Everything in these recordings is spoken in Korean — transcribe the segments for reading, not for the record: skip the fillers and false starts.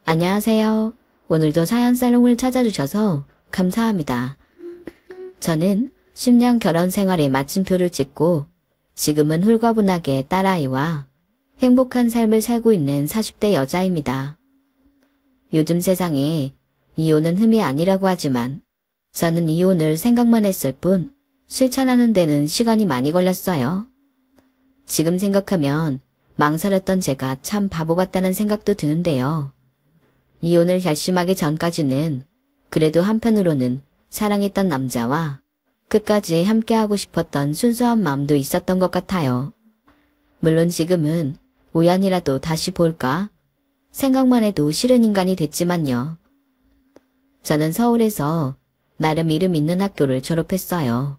안녕하세요. 오늘도 사연 살롱을 찾아주셔서 감사합니다. 저는 10년 결혼 생활에 마침표를 찍고 지금은 홀가분하게 딸아이와 행복한 삶을 살고 있는 40대 여자입니다. 요즘 세상에 이혼은 흠이 아니라고 하지만 저는 이혼을 생각만 했을 뿐 실천하는 데는 시간이 많이 걸렸어요. 지금 생각하면 망설였던 제가 참 바보 같다는 생각도 드는데요. 이혼을 결심하기 전까지는 그래도 한편으로는 사랑했던 남자와 끝까지 함께하고 싶었던 순수한 마음도 있었던 것 같아요. 물론 지금은 우연이라도 다시 볼까 생각만 해도 싫은 인간이 됐지만요. 저는 서울에서 나름 이름 있는 학교를 졸업했어요.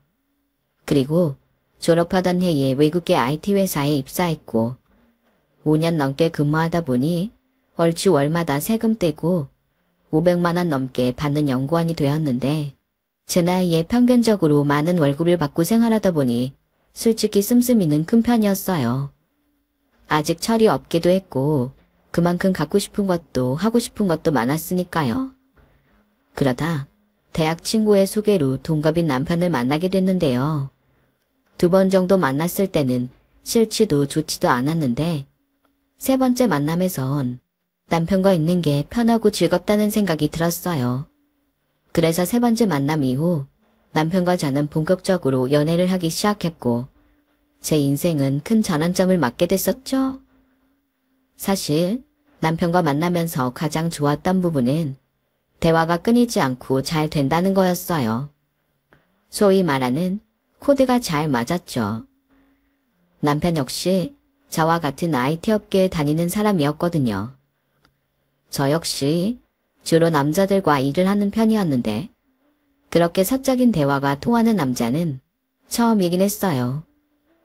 그리고 졸업하던 해에 외국계 IT 회사에 입사했고 5년 넘게 근무하다 보니 얼추 월마다 세금 떼고 500만 원 넘게 받는 연구원이 되었는데 제 나이에 평균적으로 많은 월급을 받고 생활하다 보니 솔직히 씀씀이는 큰 편이었어요. 아직 철이 없기도 했고 그만큼 갖고 싶은 것도 하고 싶은 것도 많았으니까요. 그러다 대학 친구의 소개로 동갑인 남편을 만나게 됐는데요. 2번 정도 만났을 때는 싫지도 좋지도 않았는데 3번째 만남에선 남편과 있는 게 편하고 즐겁다는 생각이 들었어요. 그래서 3번째 만남 이후 남편과 저는 본격적으로 연애를 하기 시작했고 제 인생은 큰 전환점을 맞게 됐었죠. 사실 남편과 만나면서 가장 좋았던 부분은 대화가 끊이지 않고 잘 된다는 거였어요. 소위 말하는 코드가 잘 맞았죠. 남편 역시 저와 같은 IT 업계에 다니는 사람이었거든요. 저 역시 주로 남자들과 일을 하는 편이었는데 그렇게 사적인 대화가 통하는 남자는 처음이긴 했어요.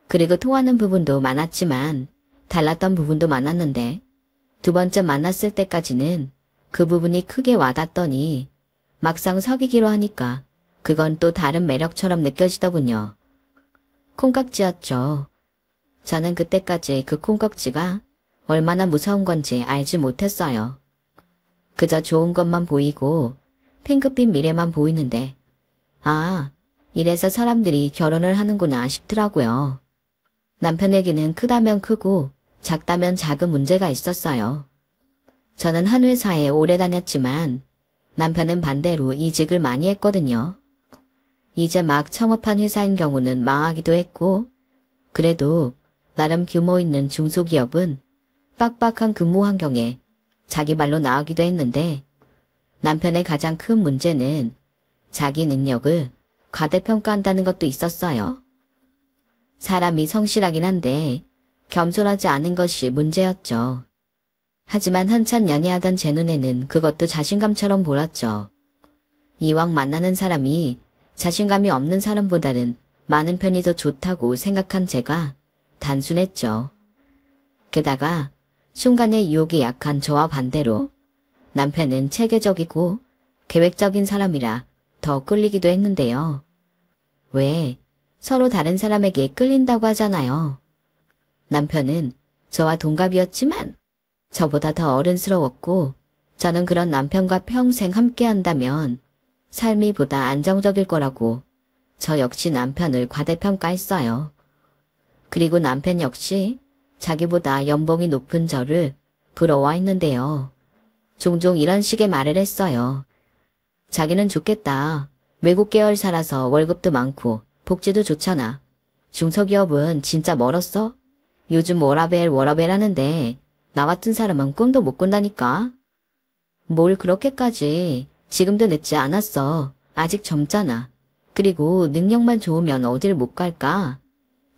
그리고 통하는 부분도 많았지만 달랐던 부분도 많았는데 2번째 만났을 때까지는 그 부분이 크게 와닿더니 막상 사귀기로 하니까 그건 또 다른 매력처럼 느껴지더군요. 콩깍지였죠. 저는 그때까지 그 콩깍지가 얼마나 무서운 건지 알지 못했어요. 그저 좋은 것만 보이고 핑크빛 미래만 보이는데 아, 이래서 사람들이 결혼을 하는구나 싶더라고요. 남편에게는 크다면 크고 작다면 작은 문제가 있었어요. 저는 한 회사에 오래 다녔지만 남편은 반대로 이직을 많이 했거든요. 이제 막 창업한 회사인 경우는 망하기도 했고 그래도 나름 규모 있는 중소기업은 빡빡한 근무 환경에 자기 발로 나가기도 했는데 남편의 가장 큰 문제는 자기 능력을 과대평가한다는 것도 있었어요. 사람이 성실하긴 한데 겸손하지 않은 것이 문제였죠. 하지만 한참 연애하던 제 눈에는 그것도 자신감처럼 보였죠. 이왕 만나는 사람이 자신감이 없는 사람보다는 많은 편이 더 좋다고 생각한 제가 단순했죠. 게다가 순간의 유혹이 약한 저와 반대로 남편은 체계적이고 계획적인 사람이라 더 끌리기도 했는데요. 왜 서로 다른 사람에게 끌린다고 하잖아요. 남편은 저와 동갑이었지만 저보다 더 어른스러웠고 저는 그런 남편과 평생 함께 한다면 삶이 보다 안정적일 거라고 저 역시 남편을 과대평가했어요. 그리고 남편 역시 자기보다 연봉이 높은 저를 부러워했는데요. 종종 이런 식의 말을 했어요. 자기는 좋겠다. 외국 계열 살아서 월급도 많고 복지도 좋잖아. 중소기업은 진짜 멀었어? 요즘 워라벨 하는데 나 같은 사람은 꿈도 못 꾼다니까. 뭘 그렇게까지. 지금도 늦지 않았어. 아직 젊잖아. 그리고 능력만 좋으면 어딜 못 갈까?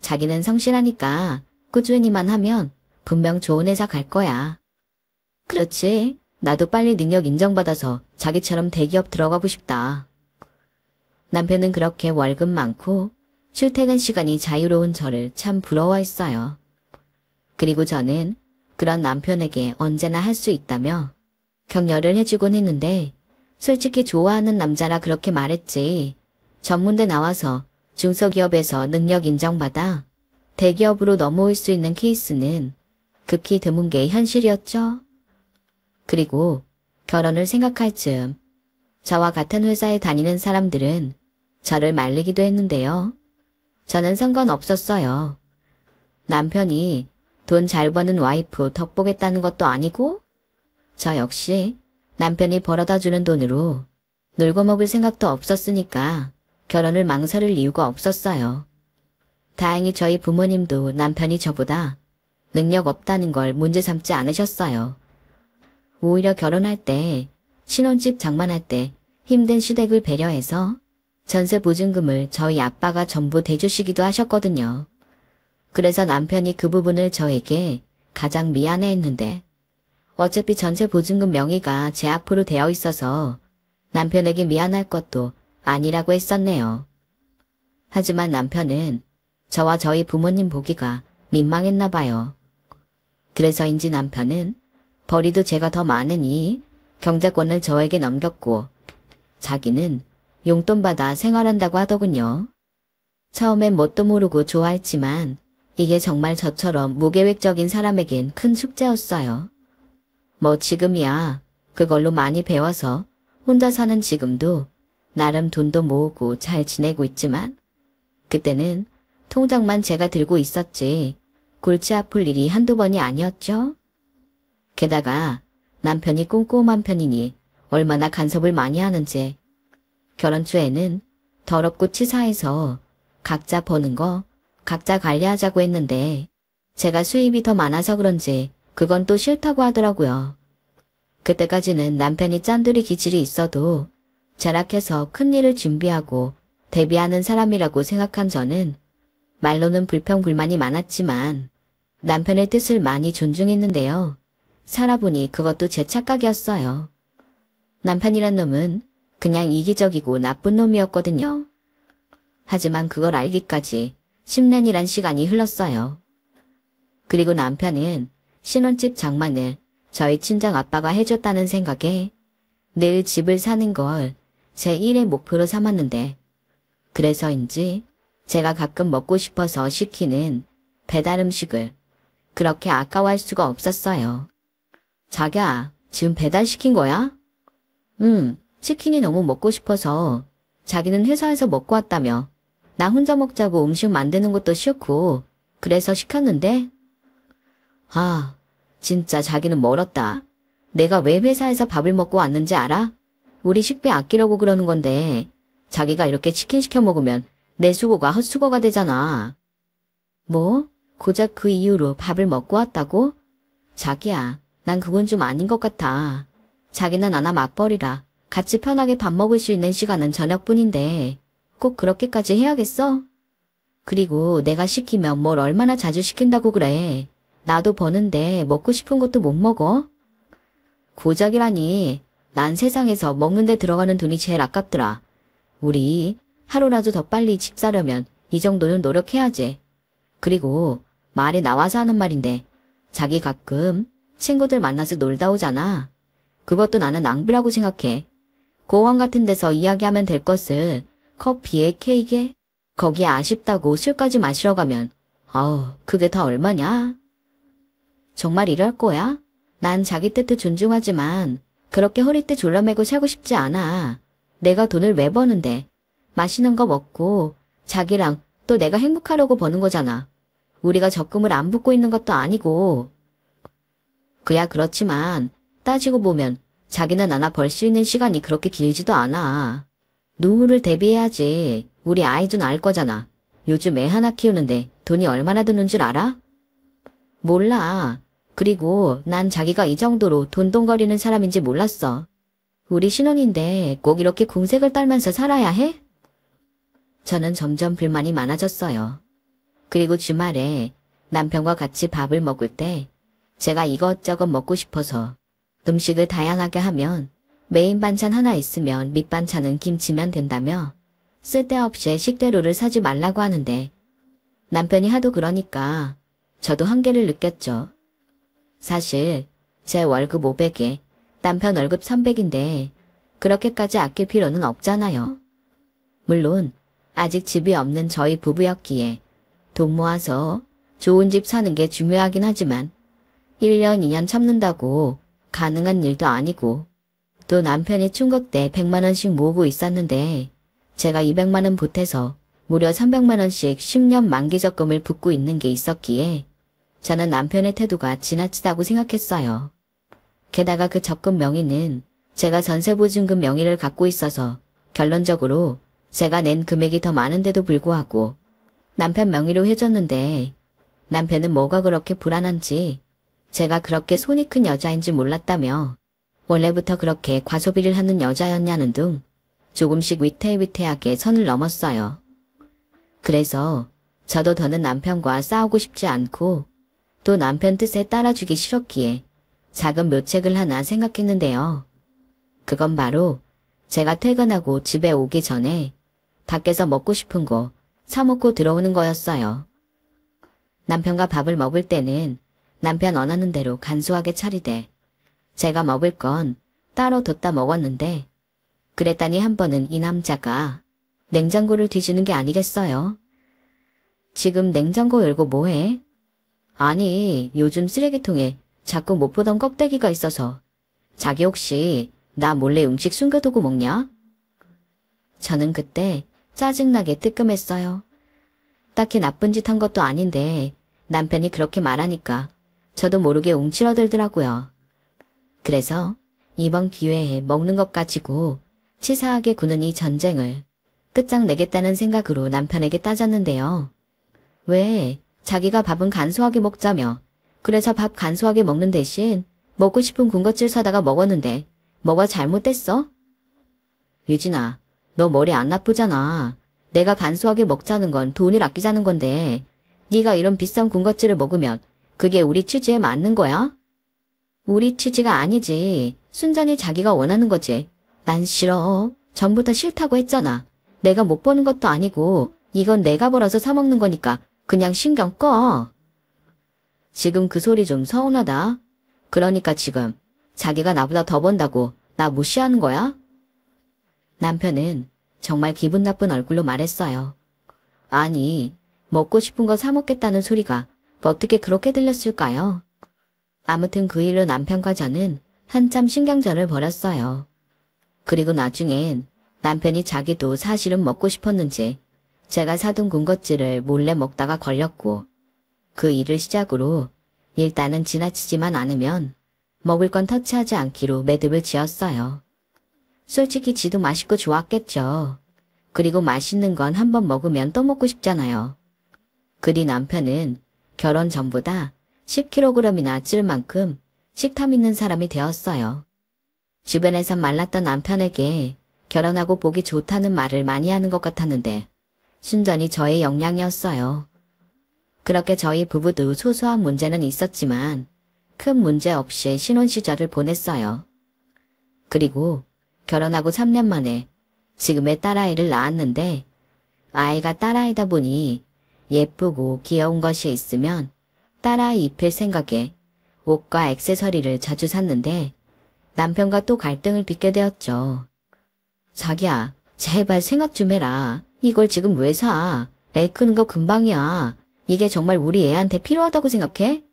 자기는 성실하니까 꾸준히만 하면 분명 좋은 회사 갈 거야. 그렇지. 나도 빨리 능력 인정받아서 자기처럼 대기업 들어가고 싶다. 남편은 그렇게 월급 많고 출퇴근 시간이 자유로운 저를 참 부러워했어요. 그리고 저는 그런 남편에게 언제나 할 수 있다며 격려를 해주곤 했는데 솔직히 좋아하는 남자라 그렇게 말했지. 전문대 나와서 중소기업에서 능력 인정받아 대기업으로 넘어올 수 있는 케이스는 극히 드문 게 현실이었죠. 그리고 결혼을 생각할 즈음 저와 같은 회사에 다니는 사람들은 저를 말리기도 했는데요. 저는 상관없었어요. 남편이 돈 잘 버는 와이프 덕보겠다는 것도 아니고 저 역시 남편이 벌어다 주는 돈으로 놀고 먹을 생각도 없었으니까 결혼을 망설일 이유가 없었어요. 다행히 저희 부모님도 남편이 저보다 능력 없다는 걸 문제 삼지 않으셨어요. 오히려 결혼할 때, 신혼집 장만할 때 힘든 시댁을 배려해서 전세 보증금을 저희 아빠가 전부 대주시기도 하셨거든요. 그래서 남편이 그 부분을 저에게 가장 미안해했는데 어차피 전세 보증금 명의가 제 앞으로 되어 있어서 남편에게 미안할 것도 아니라고 했었네요. 하지만 남편은 저와 저희 부모님 보기가 민망했나 봐요. 그래서인지 남편은 벌이도 제가 더 많으니 경제권을 저에게 넘겼고 자기는 용돈 받아 생활한다고 하더군요. 처음엔 뭣도 모르고 좋아했지만 이게 정말 저처럼 무계획적인 사람에겐 큰 숙제였어요. 뭐 지금이야 그걸로 많이 배워서 혼자 사는 지금도 나름 돈도 모으고 잘 지내고 있지만 그때는 통장만 제가 들고 있었지 골치 아플 일이 한두 번이 아니었죠. 게다가 남편이 꼼꼼한 편이니 얼마나 간섭을 많이 하는지 결혼 초에는 더럽고 치사해서 각자 버는 거 각자 관리하자고 했는데 제가 수입이 더 많아서 그런지 그건 또 싫다고 하더라고요. 그때까지는 남편이 짠돌이 기질이 있어도 절약해서 큰일을 준비하고 대비하는 사람이라고 생각한 저는 말로는 불평불만이 많았지만 남편의 뜻을 많이 존중했는데요. 살아보니 그것도 제 착각이었어요. 남편이란 놈은 그냥 이기적이고 나쁜 놈이었거든요. 하지만 그걸 알기까지 10년이란 시간이 흘렀어요. 그리고 남편은 신혼집 장만을 저희 친정 아빠가 해줬다는 생각에 늘 집을 사는 걸 제 1의 목표로 삼았는데 그래서인지 제가 가끔 먹고 싶어서 시키는 배달 음식을 그렇게 아까워할 수가 없었어요. 자기야, 지금 배달시킨 거야? 치킨이 너무 먹고 싶어서 자기는 회사에서 먹고 왔다며 나 혼자 먹자고 음식 만드는 것도 싫고 그래서 시켰는데 아, 진짜 자기는 멀었다. 내가 왜 회사에서 밥을 먹고 왔는지 알아? 우리 식비 아끼려고 그러는 건데 자기가 이렇게 치킨 시켜 먹으면 내 수고가 헛수고가 되잖아. 뭐? 고작 그 이유로 밥을 먹고 왔다고? 자기야, 난 그건 좀 아닌 것 같아. 자기는 나나 맞벌이라 같이 편하게 밥 먹을 수 있는 시간은 저녁뿐인데 꼭 그렇게까지 해야겠어? 그리고 내가 시키면 뭘 얼마나 자주 시킨다고 그래. 나도 버는데 먹고 싶은 것도 못 먹어? 고작이라니. 난 세상에서 먹는 데 들어가는 돈이 제일 아깝더라. 우리 하루라도 더 빨리 집 사려면 이 정도는 노력해야지. 그리고 말이 나와서 하는 말인데 자기 가끔 친구들 만나서 놀다 오잖아. 그것도 나는 낭비라고 생각해. 공원 같은 데서 이야기하면 될 것을 커피에 케이크에 거기에 아쉽다고 술까지 마시러 가면 그게 다 얼마냐? 정말 이럴 거야? 난 자기 뜻도 존중하지만 그렇게 허리띠 졸라매고 살고 싶지 않아. 내가 돈을 왜 버는데 맛있는 거 먹고 자기랑 또 내가 행복하려고 버는 거잖아. 우리가 적금을 안 붓고 있는 것도 아니고. 그야 그렇지만 따지고 보면 자기는 나나 벌 수 있는 시간이 그렇게 길지도 않아. 노후를 대비해야지. 우리 아이도 낳을 거잖아. 요즘 애 하나 키우는데 돈이 얼마나 드는 줄 알아? 몰라. 그리고 난 자기가 이 정도로 돈돈거리는 사람인지 몰랐어. 우리 신혼인데 꼭 이렇게 궁색을 떨면서 살아야 해? 저는 점점 불만이 많아졌어요. 그리고 주말에 남편과 같이 밥을 먹을 때 제가 이것저것 먹고 싶어서 음식을 다양하게 하면 메인 반찬 하나 있으면 밑반찬은 김치면 된다며 쓸데없이 식재료를 사지 말라고 하는데 남편이 하도 그러니까 저도 한계를 느꼈죠. 사실 제 월급 500에 남편 월급 300인데 그렇게까지 아낄 필요는 없잖아요. 물론 아직 집이 없는 저희 부부였기에 돈 모아서 좋은 집 사는 게 중요하긴 하지만 1년 2년 참는다고 가능한 일도 아니고 또 남편이 충격 때 100만 원씩 모으고 있었는데 제가 200만 원 보태서 무려 300만 원씩 10년 만기 적금을 붓고 있는 게 있었기에 저는 남편의 태도가 지나치다고 생각했어요. 게다가 그 적금 명의는 제가 전세보증금 명의를 갖고 있어서 결론적으로 제가 낸 금액이 더 많은데도 불구하고 남편 명의로 해줬는데 남편은 뭐가 그렇게 불안한지 제가 그렇게 손이 큰 여자인지 몰랐다며 원래부터 그렇게 과소비를 하는 여자였냐는 등 조금씩 위태위태하게 선을 넘었어요. 그래서 저도 더는 남편과 싸우고 싶지 않고 또 남편 뜻에 따라주기 싫었기에 작은 묘책을 하나 생각했는데요. 그건 바로 제가 퇴근하고 집에 오기 전에 밖에서 먹고 싶은 거 사 먹고 들어오는 거였어요. 남편과 밥을 먹을 때는 남편 원하는 대로 간소하게 차리되 제가 먹을 건 따로 뒀다 먹었는데 그랬더니 한 번은 이 남자가 냉장고를 뒤지는 게 아니겠어요? 지금 냉장고 열고 뭐해? 아니, 요즘 쓰레기통에 자꾸 못 보던 껍데기가 있어서 자기 혹시 나 몰래 음식 숨겨두고 먹냐? 저는 그때 짜증나게 뜨끔했어요. 딱히 나쁜 짓 한 것도 아닌데 남편이 그렇게 말하니까 저도 모르게 움츠러들더라고요. 그래서 이번 기회에 먹는 것 가지고 치사하게 구는 이 전쟁을 끝장내겠다는 생각으로 남편에게 따졌는데요. 왜 자기가 밥은 간소하게 먹자며 그래서 밥 간소하게 먹는 대신 먹고 싶은 군것질 사다가 먹었는데 뭐가 잘못됐어? 유진아, 너 머리 안 나쁘잖아. 내가 간소하게 먹자는 건 돈을 아끼자는 건데 네가 이런 비싼 군것질을 먹으면 그게 우리 취지에 맞는 거야? 우리 취지가 아니지. 순전히 자기가 원하는 거지. 난 싫어. 전부터 싫다고 했잖아. 내가 못 버는 것도 아니고 이건 내가 벌어서 사 먹는 거니까 그냥 신경 꺼. 지금 그 소리 좀 서운하다. 그러니까 지금 자기가 나보다 더 번다고 나 무시하는 거야? 남편은 정말 기분 나쁜 얼굴로 말했어요. 아니, 먹고 싶은 거 사 먹겠다는 소리가 어떻게 그렇게 들렸을까요? 아무튼 그 일로 남편과 저는 한참 신경전을 벌였어요. 그리고 나중엔 남편이 자기도 사실은 먹고 싶었는지 제가 사둔 군것질을 몰래 먹다가 걸렸고 그 일을 시작으로 일단은 지나치지만 않으면 먹을 건 터치하지 않기로 매듭을 지었어요. 솔직히 지도 맛있고 좋았겠죠. 그리고 맛있는 건 한 번 먹으면 또 먹고 싶잖아요. 그리 남편은 결혼 전보다 10kg이나 찔 만큼 식탐 있는 사람이 되었어요. 주변에선 말랐던 남편에게 결혼하고 보기 좋다는 말을 많이 하는 것 같았는데 순전히 저의 역량이었어요. 그렇게 저희 부부도 소소한 문제는 있었지만 큰 문제 없이 신혼 시절을 보냈어요. 그리고 결혼하고 3년 만에 지금의 딸아이를 낳았는데 아이가 딸아이다 보니 예쁘고 귀여운 것이 있으면 딸아이 입힐 생각에 옷과 액세서리를 자주 샀는데 남편과 또 갈등을 빚게 되었죠. 자기야, 제발 생각 좀 해라. 이걸 지금 왜 사? 애 크는 거 금방이야. 이게 정말 우리 애한테 필요하다고 생각해?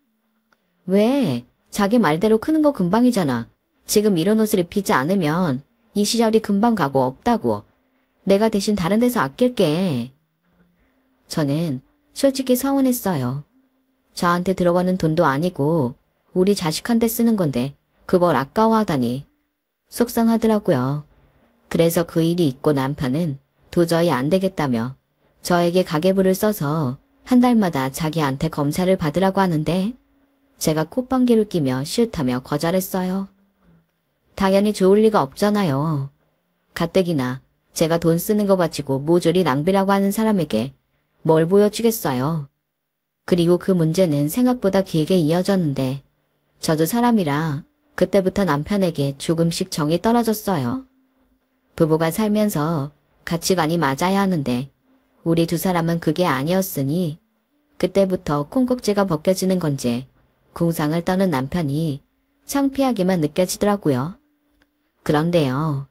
왜? 자기 말대로 크는 거 금방이잖아. 지금 이런 옷을 입히지 않으면 이 시절이 금방 가고 없다고. 내가 대신 다른 데서 아낄게. 저는 솔직히 서운했어요. 저한테 들어가는 돈도 아니고 우리 자식한테 쓰는 건데 그걸 아까워하다니 속상하더라고요. 그래서 그 일이 있고 남편은 도저히 안 되겠다며 저에게 가계부를 써서 한 달마다 자기한테 검사를 받으라고 하는데 제가 콧방귀를 끼며 싫다며 거절했어요. 당연히 좋을 리가 없잖아요. 가뜩이나 제가 돈 쓰는 거 가지고 모조리 낭비라고 하는 사람에게 뭘 보여주겠어요. 그리고 그 문제는 생각보다 길게 이어졌는데 저도 사람이라 그때부터 남편에게 조금씩 정이 떨어졌어요. 부부가 살면서 가치관이 맞아야 하는데 우리 두 사람은 그게 아니었으니 그때부터 콩깍지가 벗겨지는 건지 궁상을 떠는 남편이 창피하게만 느껴지더라고요. 그런데요.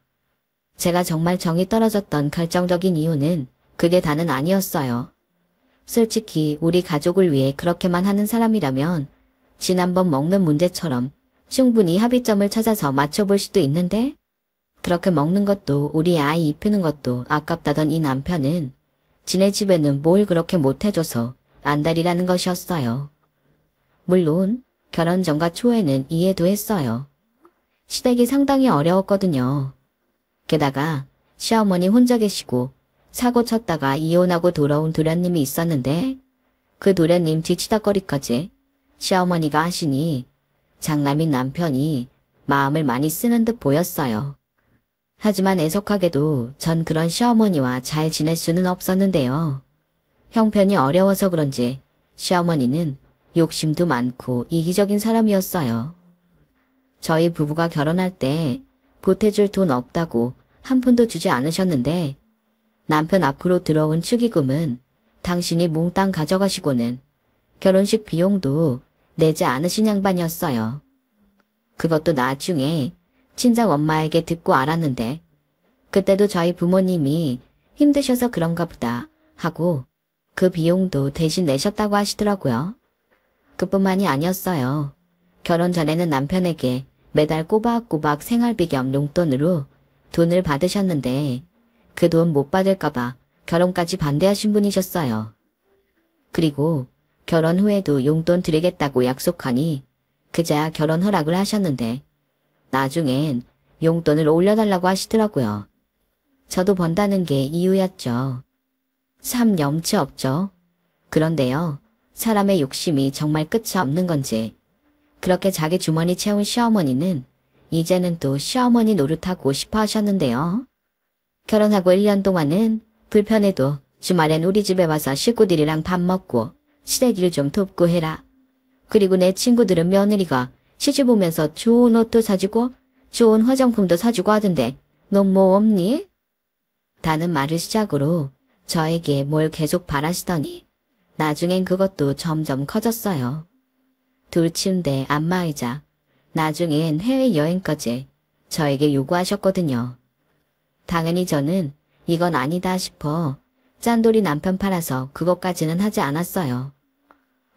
제가 정말 정이 떨어졌던 결정적인 이유는 그게 다는 아니었어요. 솔직히 우리 가족을 위해 그렇게만 하는 사람이라면 지난번 먹는 문제처럼 충분히 합의점을 찾아서 맞춰볼 수도 있는데 그렇게 먹는 것도 우리 아이 입히는 것도 아깝다던 이 남편은 지네 집에는 뭘 그렇게 못해줘서 안달이라는 것이었어요. 물론 결혼 전과 초에는 이해도 했어요. 시댁이 상당히 어려웠거든요. 게다가 시어머니 혼자 계시고 사고 쳤다가 이혼하고 돌아온 도련님이 있었는데 그 도련님 뒤치다거리까지 시어머니가 하시니 장남인 남편이 마음을 많이 쓰는 듯 보였어요. 하지만 애석하게도 전 그런 시어머니와 잘 지낼 수는 없었는데요. 형편이 어려워서 그런지 시어머니는 욕심도 많고 이기적인 사람이었어요. 저희 부부가 결혼할 때 보태줄 돈 없다고 한 푼도 주지 않으셨는데 남편 앞으로 들어온 축의금은 당신이 몽땅 가져가시고는 결혼식 비용도 내지 않으신 양반이었어요. 그것도 나중에 친정 엄마에게 듣고 알았는데 그때도 저희 부모님이 힘드셔서 그런가 보다 하고 그 비용도 대신 내셨다고 하시더라고요. 그뿐만이 아니었어요. 결혼 전에는 남편에게 매달 꼬박꼬박 생활비 겸 용돈으로 돈을 받으셨는데 그 돈 못 받을까봐 결혼까지 반대하신 분이셨어요. 그리고 결혼 후에도 용돈 드리겠다고 약속하니 그제야 결혼 허락을 하셨는데 나중엔 용돈을 올려달라고 하시더라고요. 저도 번다는 게 이유였죠. 참 염치 없죠. 그런데요. 사람의 욕심이 정말 끝이 없는 건지 그렇게 자기 주머니 채운 시어머니는 이제는 또 시어머니 노릇하고 싶어 하셨는데요. 결혼하고 1년 동안은 불편해도 주말엔 우리 집에 와서 식구들이랑 밥 먹고 시댁일 좀 돕고 해라. 그리고 내 친구들은 며느리가 시집 오면서 좋은 옷도 사주고 좋은 화장품도 사주고 하던데 넌 뭐 없니? 다는 말을 시작으로 저에게 뭘 계속 바라시더니 나중엔 그것도 점점 커졌어요. 돌침대, 안마의자, 나중엔 해외여행까지 저에게 요구하셨거든요. 당연히 저는 이건 아니다 싶어 짠돌이 남편 팔아서 그것까지는 하지 않았어요.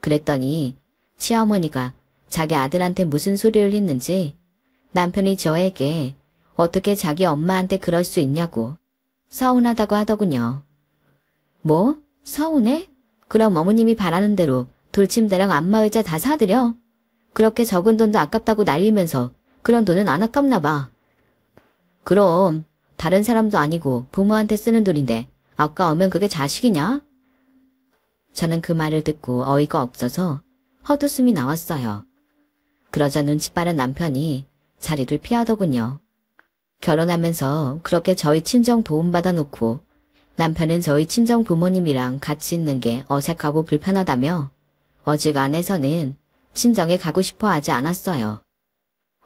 그랬더니 시어머니가 자기 아들한테 무슨 소리를 했는지 남편이 저에게 어떻게 자기 엄마한테 그럴 수 있냐고 서운하다고 하더군요. 뭐? 서운해? 그럼 어머님이 바라는 대로 돌침대랑 안마의자 다 사드려? 그렇게 적은 돈도 아깝다고 날리면서 그런 돈은 안 아깝나 봐. 그럼 다른 사람도 아니고 부모한테 쓰는 돈인데 아까우면 그게 자식이냐? 저는 그 말을 듣고 어이가 없어서 헛웃음이 나왔어요. 그러자 눈치 빠른 남편이 자리를 피하더군요. 결혼하면서 그렇게 저희 친정 도움받아 놓고 남편은 저희 친정 부모님이랑 같이 있는 게 어색하고 불편하다며 어지간해서는 친정에 가고 싶어 하지 않았어요.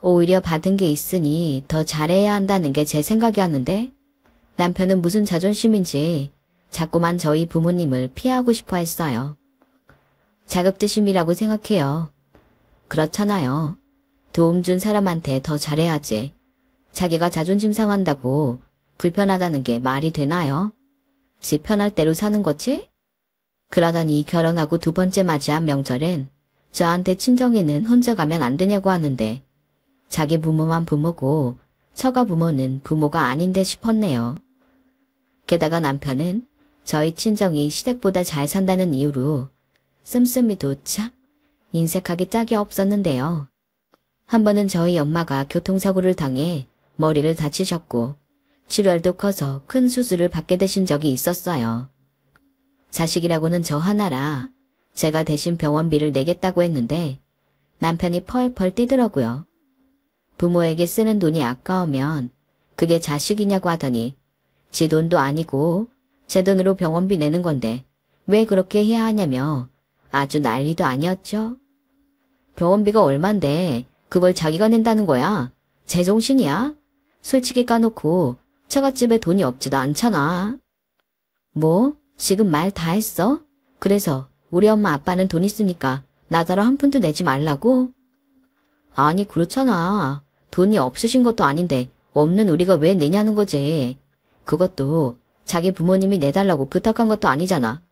오히려 받은 게 있으니 더 잘해야 한다는 게 제 생각이었는데 남편은 무슨 자존심인지 자꾸만 저희 부모님을 피하고 싶어 했어요. 자격지심이라고 생각해요. 그렇잖아요. 도움 준 사람한테 더 잘해야지. 자기가 자존심 상한다고 불편하다는 게 말이 되나요? 지 편할 대로 사는 거지? 그러더니 결혼하고 두 번째 맞이한 명절엔 저한테 친정에는 혼자 가면 안 되냐고 하는데 자기 부모만 부모고 처가 부모는 부모가 아닌데 싶었네요. 게다가 남편은 저희 친정이 시댁보다 잘 산다는 이유로 씀씀이도 참 인색하기 짝이 없었는데요. 한 번은 저희 엄마가 교통사고를 당해 머리를 다치셨고 출혈도 커서 큰 수술을 받게 되신 적이 있었어요. 자식이라고는 저 하나라 제가 대신 병원비를 내겠다고 했는데 남편이 펄펄 뛰더라고요. 부모에게 쓰는 돈이 아까우면 그게 자식이냐고 하더니 지 돈도 아니고 제 돈으로 병원비 내는 건데 왜 그렇게 해야 하냐며 아주 난리도 아니었죠. 병원비가 얼만데 그걸 자기가 낸다는 거야. 제정신이야? 솔직히 까놓고 처갓집에 돈이 없지도 않잖아. 뭐? 지금 말 다 했어? 그래서 우리 엄마 아빠는 돈 있으니까 나더러 한 푼도 내지 말라고? 아니 그렇잖아. 돈이 없으신 것도 아닌데 없는 우리가 왜 내냐는 거지. 그것도 자기 부모님이 내달라고 부탁한 것도 아니잖아.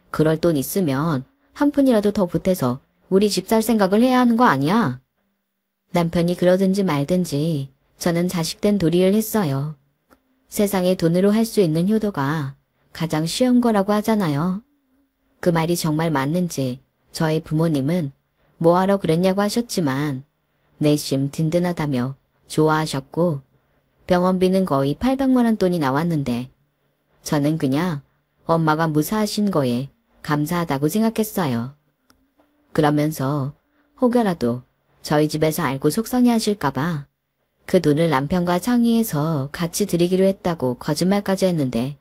그럴 돈 있으면 한 푼이라도 더 보태서 우리 집 살 생각을 해야 하는 거 아니야? 남편이 그러든지 말든지 저는 자식된 도리를 했어요. 세상에 돈으로 할 수 있는 효도가 가장 쉬운 거라고 하잖아요. 그 말이 정말 맞는지 저희 부모님은 뭐하러 그랬냐고 하셨지만 내심 든든하다며 좋아하셨고 병원비는 거의 800만 원 돈이 나왔는데 저는 그냥 엄마가 무사하신 거에 감사하다고 생각했어요. 그러면서 혹여라도 저희 집에서 알고 속상해하실까봐 그 돈을 남편과 상의해서 같이 드리기로 했다고 거짓말까지 했는데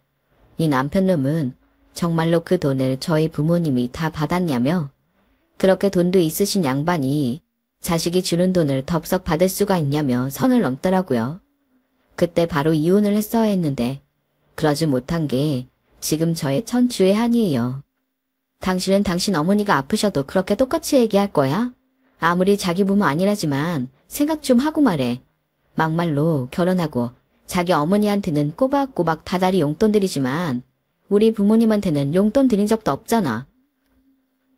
이 남편놈은 정말로 그 돈을 저희 부모님이 다 받았냐며 그렇게 돈도 있으신 양반이 자식이 주는 돈을 덥석 받을 수가 있냐며 선을 넘더라고요. 그때 바로 이혼을 했어야 했는데 그러지 못한 게 지금 저의 천추의 한이에요. 당신은 당신 어머니가 아프셔도 그렇게 똑같이 얘기할 거야? 아무리 자기 부모 아니라지만 생각 좀 하고 말해. 막말로 결혼하고 자기 어머니한테는 꼬박꼬박 다달이 용돈 드리지만 우리 부모님한테는 용돈 드린 적도 없잖아.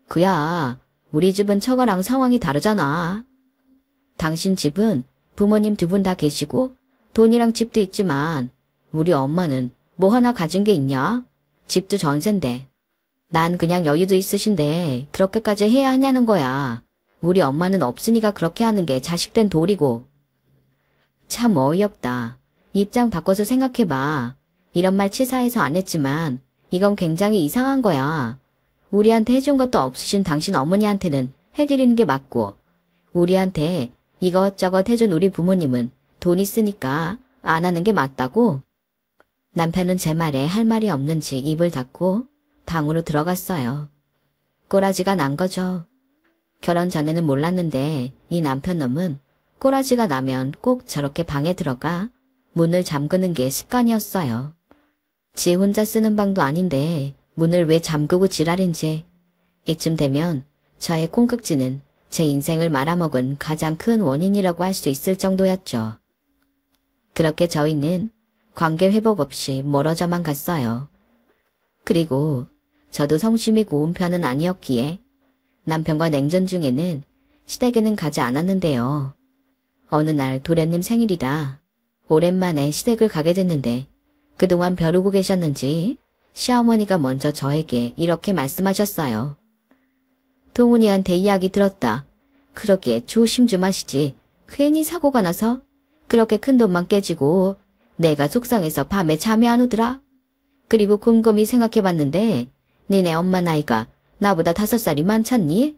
그야 우리 집은 처가랑 상황이 다르잖아. 당신 집은 부모님 두 분 다 계시고 돈이랑 집도 있지만 우리 엄마는 뭐 하나 가진 게 있냐? 집도 전세인데. 난 그냥 여유도 있으신데 그렇게까지 해야 하냐는 거야. 우리 엄마는 없으니까 그렇게 하는 게 자식된 도리고. 참 어이없다. 입장 바꿔서 생각해봐. 이런 말 치사해서 안 했지만 이건 굉장히 이상한 거야. 우리한테 해준 것도 없으신 당신 어머니한테는 해드리는 게 맞고 우리한테 이것저것 해준 우리 부모님은 돈 있으니까 안 하는 게 맞다고? 남편은 제 말에 할 말이 없는지 입을 닫고 방으로 들어갔어요. 꼬라지가 난 거죠. 결혼 전에는 몰랐는데 이 남편놈은 꼬라지가 나면 꼭 저렇게 방에 들어가 문을 잠그는 게 습관이었어요. 지 혼자 쓰는 방도 아닌데 문을 왜 잠그고 지랄인지. 이쯤 되면 저의 콩깍지는 제 인생을 말아먹은 가장 큰 원인이라고 할 수 있을 정도였죠. 그렇게 저희는 관계 회복 없이 멀어져만 갔어요. 그리고 저도 성심이 고운 편은 아니었기에 남편과 냉전 중에는 시댁에는 가지 않았는데요. 어느 날 도련님 생일이라 오랜만에 시댁을 가게 됐는데 그동안 벼르고 계셨는지 시어머니가 먼저 저에게 이렇게 말씀하셨어요. 동훈이한테 이야기 들었다. 그러게 조심 좀 하시지. 괜히 사고가 나서 그렇게 큰 돈만 깨지고 내가 속상해서 밤에 잠이 안 오더라. 그리고 곰곰이 생각해봤는데 니네 엄마 나이가 나보다 5살이 많잖니?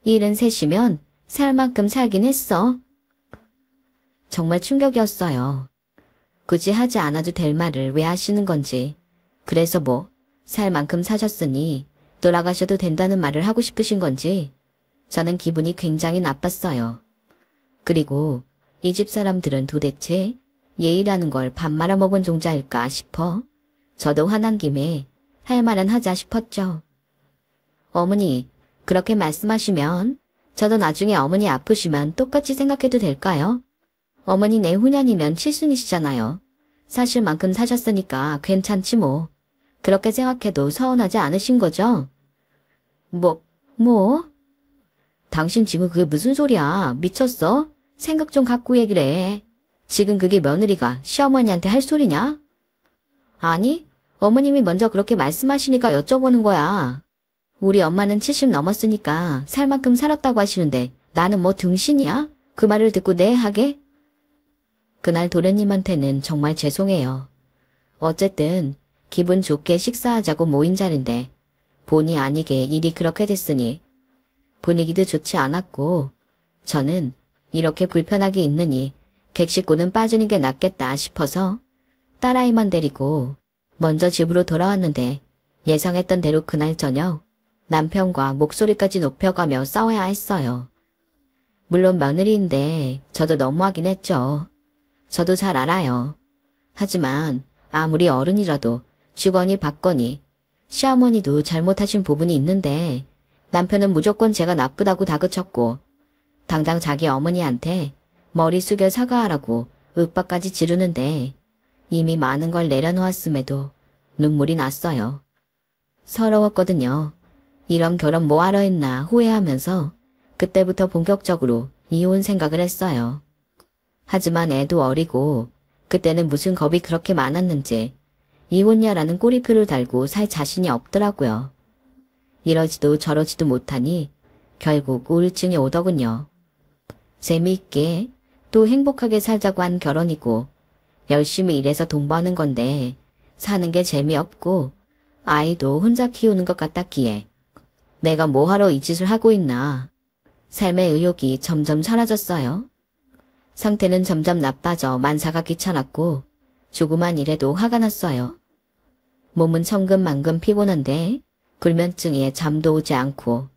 73이면 살 만큼 살긴 했어. 정말 충격이었어요. 굳이 하지 않아도 될 말을 왜 하시는 건지. 그래서 뭐 살 만큼 사셨으니 돌아가셔도 된다는 말을 하고 싶으신 건지 저는 기분이 굉장히 나빴어요. 그리고 이 집 사람들은 도대체 예의라는 걸 밥 말아먹은 종자일까 싶어 저도 화난 김에 할 말은 하자 싶었죠. 어머니, 그렇게 말씀하시면 저도 나중에 어머니 아프시면 똑같이 생각해도 될까요? 어머니 내후년이면 칠순이시잖아요. 사실 만큼 사셨으니까 괜찮지 뭐. 그렇게 생각해도 서운하지 않으신 거죠? 뭐? 당신 지금 그게 무슨 소리야? 미쳤어? 생각 좀 갖고 얘기를 해. 지금 그게 며느리가 시어머니한테 할 소리냐? 아니, 어머님이 먼저 그렇게 말씀하시니까 여쭤보는 거야. 우리 엄마는 70 넘었으니까 살 만큼 살았다고 하시는데 나는 뭐 등신이야? 그 말을 듣고 네 하게? 그날 도련님한테는 정말 죄송해요. 어쨌든 기분 좋게 식사하자고 모인 자리인데 본의 아니게 일이 그렇게 됐으니 분위기도 좋지 않았고 저는 이렇게 불편하게 있느니 객식고는 빠지는 게 낫겠다 싶어서 딸아이만 데리고 먼저 집으로 돌아왔는데 예상했던 대로 그날 저녁 남편과 목소리까지 높여가며 싸워야 했어요. 물론 며느리인데 저도 너무하긴 했죠. 저도 잘 알아요. 하지만 아무리 어른이라도 주거니 받거니 시어머니도 잘못하신 부분이 있는데 남편은 무조건 제가 나쁘다고 다그쳤고 당장 자기 어머니한테 머리 숙여 사과하라고 윽박까지 지르는데 이미 많은 걸 내려놓았음에도 눈물이 났어요. 서러웠거든요. 이런 결혼 뭐하러 했나 후회하면서 그때부터 본격적으로 이혼 생각을 했어요. 하지만 애도 어리고 그때는 무슨 겁이 그렇게 많았는지 이혼녀라는 꼬리표를 달고 살 자신이 없더라고요. 이러지도 저러지도 못하니 결국 우울증이 오더군요. 재미있게 또 행복하게 살자고 한 결혼이고 열심히 일해서 돈 버는 건데 사는 게 재미없고 아이도 혼자 키우는 것 같았기에 내가 뭐하러 이 짓을 하고 있나. 삶의 의욕이 점점 사라졌어요. 상태는 점점 나빠져 만사가 귀찮았고 조그만 일에도 화가 났어요. 몸은 천근만근 피곤한데 불면증에 잠도 오지 않고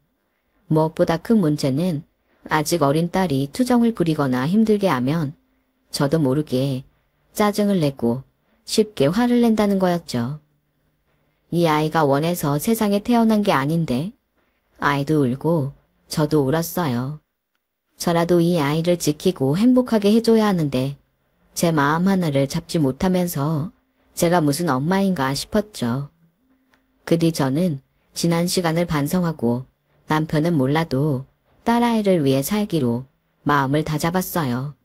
무엇보다 큰 문제는 아직 어린 딸이 투정을 부리거나 힘들게 하면 저도 모르게 짜증을 내고 쉽게 화를 낸다는 거였죠. 이 아이가 원해서 세상에 태어난 게 아닌데 아이도 울고 저도 울었어요. 저라도 이 아이를 지키고 행복하게 해줘야 하는데 제 마음 하나를 잡지 못하면서 제가 무슨 엄마인가 싶었죠. 그 뒤 저는 지난 시간을 반성하고 남편은 몰라도 딸아이를 위해 살기로 마음을 다잡았어요.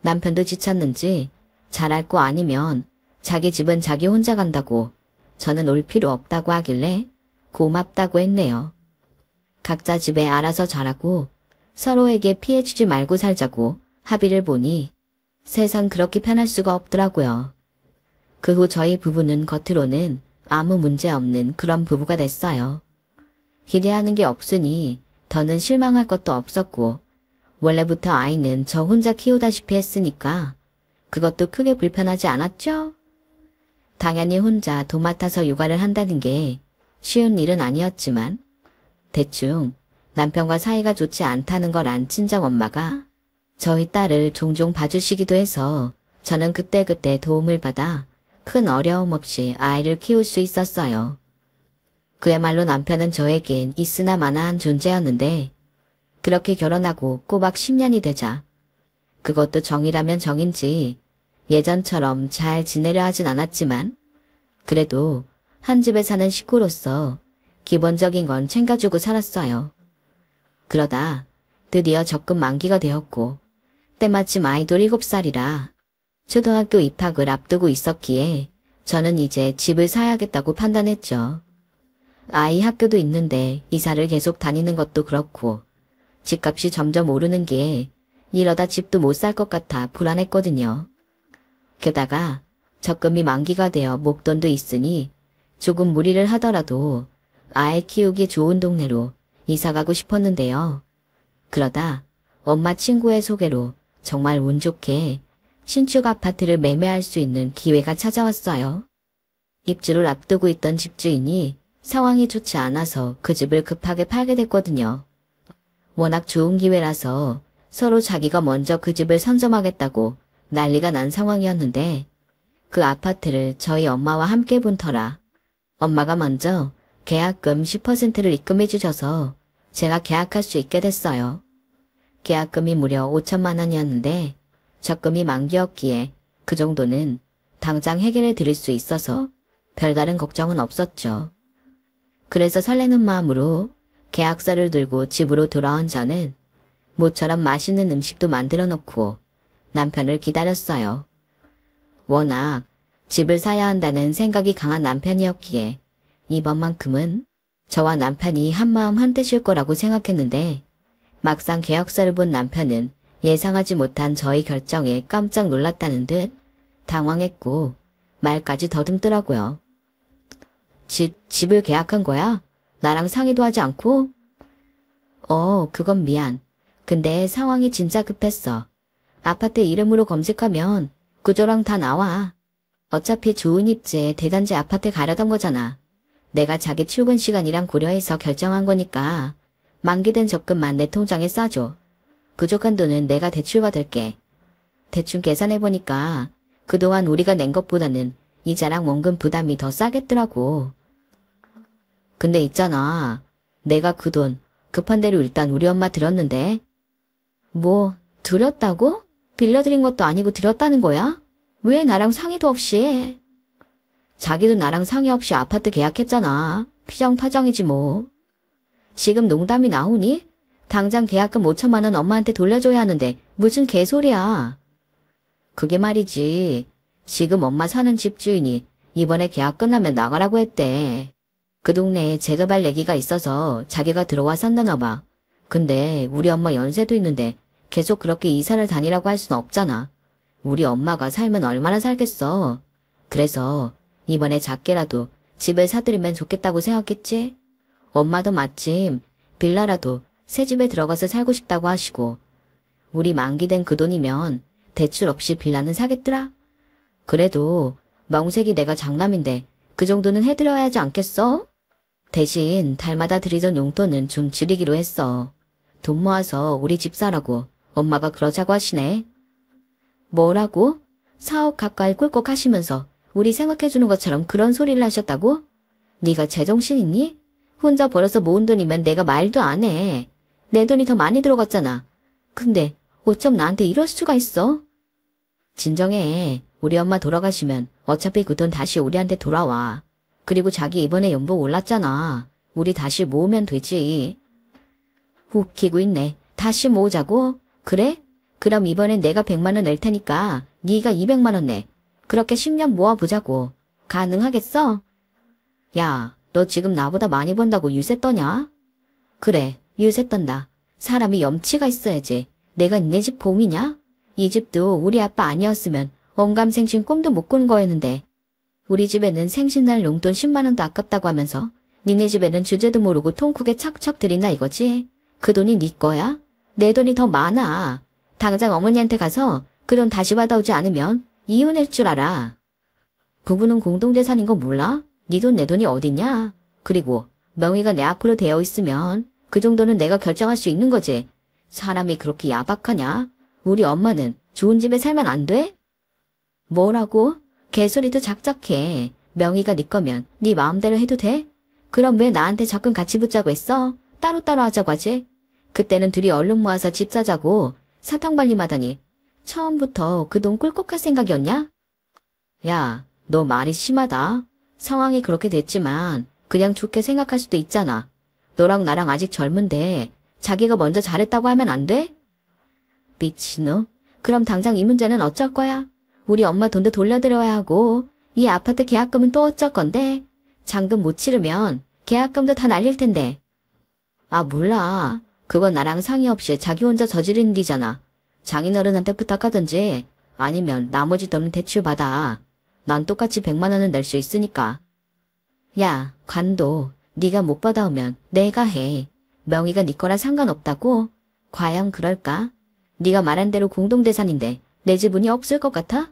남편도 지쳤는지 잘할 거 아니면 자기 집은 자기 혼자 간다고 저는 올 필요 없다고 하길래 고맙다고 했네요. 각자 집에 알아서 잘하고 서로에게 피해 주지 말고 살자고 합의를 보니 세상 그렇게 편할 수가 없더라고요. 그 후 저희 부부는 겉으로는 아무 문제 없는 그런 부부가 됐어요. 기대하는 게 없으니 더는 실망할 것도 없었고 원래부터 아이는 저 혼자 키우다시피 했으니까 그것도 크게 불편하지 않았죠? 당연히 혼자 도맡아서 육아를 한다는 게 쉬운 일은 아니었지만 대충 남편과 사이가 좋지 않다는 걸 안 친정엄마가 저희 딸을 종종 봐주시기도 해서 저는 그때그때 도움을 받아 큰 어려움 없이 아이를 키울 수 있었어요. 그야말로 남편은 저에겐 있으나 마나한 존재였는데 그렇게 결혼하고 꼬박 10년이 되자 그것도 정이라면 정인지 예전처럼 잘 지내려 하진 않았지만 그래도 한 집에 사는 식구로서 기본적인 건 챙겨주고 살았어요. 그러다 드디어 적금 만기가 되었고 때마침 아이도 7살이라 초등학교 입학을 앞두고 있었기에 저는 이제 집을 사야겠다고 판단했죠. 아이 학교도 있는데 이사를 계속 다니는 것도 그렇고 집값이 점점 오르는 게 이러다 집도 못 살 것 같아 불안했거든요. 게다가 적금이 만기가 되어 목돈도 있으니 조금 무리를 하더라도 아이 키우기 좋은 동네로 이사가고 싶었는데요. 그러다 엄마 친구의 소개로 정말 운 좋게 신축 아파트를 매매할 수 있는 기회가 찾아왔어요. 입주를 앞두고 있던 집주인이 상황이 좋지 않아서 그 집을 급하게 팔게 됐거든요. 워낙 좋은 기회라서 서로 자기가 먼저 그 집을 선점하겠다고 난리가 난 상황이었는데 그 아파트를 저희 엄마와 함께 본 터라 엄마가 먼저 계약금 10%를 입금해 주셔서 제가 계약할 수 있게 됐어요. 계약금이 무려 5천만 원이었는데 적금이 만기였기에 그 정도는 당장 해결해 드릴 수 있어서 별다른 걱정은 없었죠. 그래서 설레는 마음으로 계약서를 들고 집으로 돌아온 저는 모처럼 맛있는 음식도 만들어 놓고 남편을 기다렸어요. 워낙 집을 사야 한다는 생각이 강한 남편이었기에 이번만큼은 저와 남편이 한마음 한뜻일 거라고 생각했는데 막상 계약서를 본 남편은 예상하지 못한 저희 결정에 깜짝 놀랐다는 듯 당황했고 말까지 더듬더라고요. 집을 계약한 거야? 나랑 상의도 하지 않고? 그건 미안. 근데 상황이 진짜 급했어. 아파트 이름으로 검색하면 구조랑 다 나와. 어차피 좋은 입지에 대단지 아파트 가려던 거잖아. 내가 자기 출근 시간이랑 고려해서 결정한 거니까 만기된 적금만 내 통장에 싸줘. 부족한 돈은 내가 대출 받을게. 대충 계산해보니까 그동안 우리가 낸 것보다는 이자랑 원금 부담이 더 싸겠더라고. 근데 있잖아. 내가 그 돈 급한 대로 일단 우리 엄마 드렸는데. 뭐 드렸다고? 빌려드린 것도 아니고 드렸다는 거야? 왜 나랑 상의도 없이 해? 자기도 나랑 상의 없이 아파트 계약했잖아. 피정파정이지 뭐. 지금 농담이 나오니? 당장 계약금 5천만 원 엄마한테 돌려줘야 하는데 무슨 개소리야. 그게 말이지. 지금 엄마 사는 집주인이 이번에 계약 끝나면 나가라고 했대. 그 동네에 재개발 얘기가 있어서 자기가 들어와 산다나 봐. 근데 우리 엄마 연세도 있는데 계속 그렇게 이사를 다니라고 할 순 없잖아. 우리 엄마가 살면 얼마나 살겠어. 그래서 이번에 작게라도 집을 사드리면 좋겠다고 생각했지. 엄마도 마침 빌라라도 새 집에 들어가서 살고 싶다고 하시고 우리 만기된 그 돈이면 대출 없이 빌라는 사겠더라. 그래도 명색이 내가 장남인데 그 정도는 해드려야 하지 않겠어? 대신 달마다 드리던 용돈은 좀 줄이기로 했어. 돈 모아서 우리 집 사라고 엄마가 그러자고 하시네. 뭐라고? 4억 가까이 꿀꺽 하시면서 우리 생각해주는 것처럼 그런 소리를 하셨다고? 네가 제정신 있니? 혼자 벌어서 모은 돈이면 내가 말도 안 해. 내 돈이 더 많이 들어갔잖아. 근데 어쩜 나한테 이럴 수가 있어? 진정해. 우리 엄마 돌아가시면 어차피 그 돈 다시 우리한테 돌아와. 그리고 자기 이번에 연봉 올랐잖아. 우리 다시 모으면 되지. 웃기고 있네. 다시 모으자고? 그래? 그럼 이번엔 내가 100만 원 낼 테니까 네가 200만 원 내. 그렇게 10년 모아보자고. 가능하겠어? 야, 너 지금 나보다 많이 번다고 유세 떠냐? 그래, 유세 떤다. 사람이 염치가 있어야지. 내가 니네 집 봄이냐? 이 집도 우리 아빠 아니었으면 언감생신 꿈도 못 꾼 거였는데. 우리 집에는 생신날 용돈 10만 원도 아깝다고 하면서 니네 집에는 주제도 모르고 통크게 척척 들인다 이거지? 그 돈이 네 거야? 내 돈이 더 많아. 당장 어머니한테 가서 그 돈 다시 받아오지 않으면 이혼할 줄 알아. 부부는 공동재산인 거 몰라? 네 돈 내 돈이 어딨냐? 그리고 명의가 내 앞으로 되어 있으면 그 정도는 내가 결정할 수 있는 거지. 사람이 그렇게 야박하냐? 우리 엄마는 좋은 집에 살면 안 돼? 뭐라고? 개소리도 작작해. 명의가 네 거면 네 마음대로 해도 돼? 그럼 왜 나한테 적금 같이 붙자고 했어? 따로따로 하자고 하지? 그때는 둘이 얼른 모아서 집 사자고 사탕발림하다니. 처음부터 그 돈 꿀꺽 할 생각이었냐? 야, 너 말이 심하다. 상황이 그렇게 됐지만 그냥 좋게 생각할 수도 있잖아. 너랑 나랑 아직 젊은데 자기가 먼저 잘했다고 하면 안 돼? 미친놈. 그럼 당장 이 문제는 어쩔 거야? 우리 엄마 돈도 돌려드려야 하고 이 아파트 계약금은 또 어쩔 건데? 잔금 못 치르면 계약금도 다 날릴 텐데. 아 몰라. 그건 나랑 상의 없이 자기 혼자 저지른 일이잖아. 장인어른한테 부탁하든지 아니면 나머지 돈은 대출 받아. 난 똑같이 100만 원은 낼 수 있으니까. 야, 관도 네가 못 받아오면 내가 해. 명의가 네 거라 상관없다고? 과연 그럴까? 네가 말한 대로 공동재산인데 내 지분이 없을 것 같아?